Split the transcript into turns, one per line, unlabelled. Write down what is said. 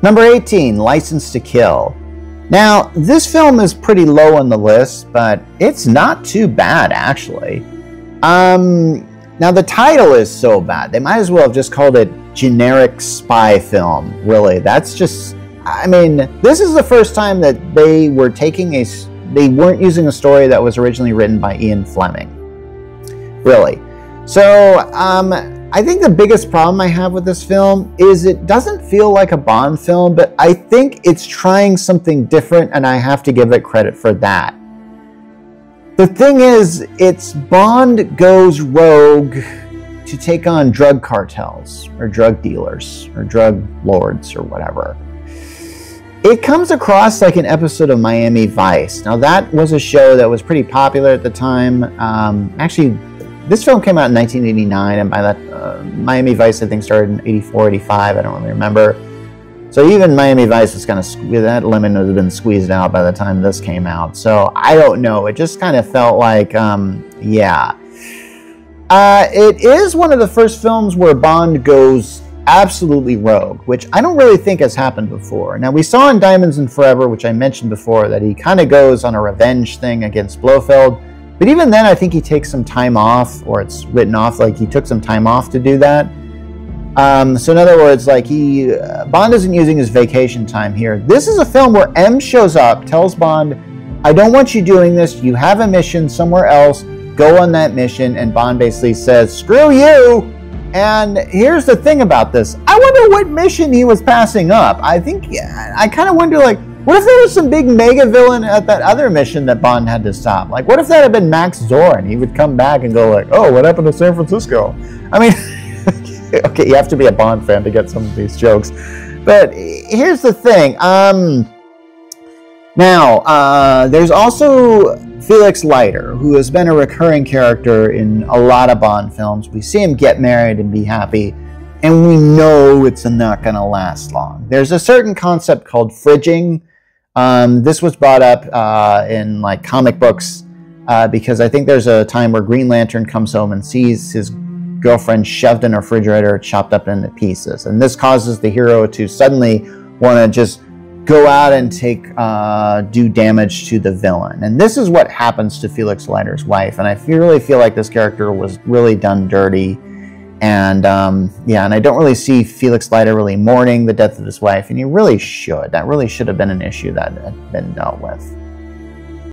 Number 18, License to Kill. Now, this film is pretty low on the list, but it's not too bad, actually. Now, the title is so bad. They might as well have just called it generic spy film, really. That's just... I mean, this is the first time that they were they weren't using a story that was originally written by Ian Fleming. Really. So, I think the biggest problem I have with this film is it doesn't feel like a Bond film, but I think it's trying something different, and I have to give it credit for that. The thing is, it's Bond goes rogue to take on drug cartels, or drug dealers, or drug lords, or whatever. It comes across like an episode of Miami Vice. Now, that was a show that was pretty popular at the time. Actually, this film came out in 1989, and by that, Miami Vice, I think, started in 84, 85. I don't really remember. So even Miami Vice was kind of, that lemon would have been squeezed out by the time this came out. So I don't know. It just kind of felt like, yeah. It is one of the first films where Bond goes absolutely rogue, which I don't really think has happened before. Now, we saw in Diamonds and Forever, which I mentioned before, that he kind of goes on a revenge thing against Blofeld. But even then, I think he takes some time off, or it's written off like he took some time off to do that. So in other words, like Bond isn't using his vacation time here. This is a film where M shows up, tells Bond, I don't want you doing this. You have a mission somewhere else. Go on that mission. And Bond basically says, screw you. And here's the thing about this. I wonder what mission he was passing up. I kind of wonder, like, what if there was some big mega villain at that other mission that Bond had to stop? Like, what if that had been Max Zorin? He would come back and go like, oh, what happened to San Francisco? I mean, okay, you have to be a Bond fan to get some of these jokes. But here's the thing. Now, there's also Felix Leiter, who has been a recurring character in a lot of Bond films. We see him get married and be happy, and we know it's not going to last long. There's a certain concept called fridging. This was brought up in like comic books because I think there's a time where Green Lantern comes home and sees his girlfriend shoved in a refrigerator, chopped up into pieces. And this causes the hero to suddenly want to just go out and do damage to the villain. And this is what happens to Felix Leiter's wife. And I really feel like this character was really done dirty. And yeah, and I don't really see Felix Leiter really mourning the death of his wife, and he really should. That really should have been an issue that had been dealt with.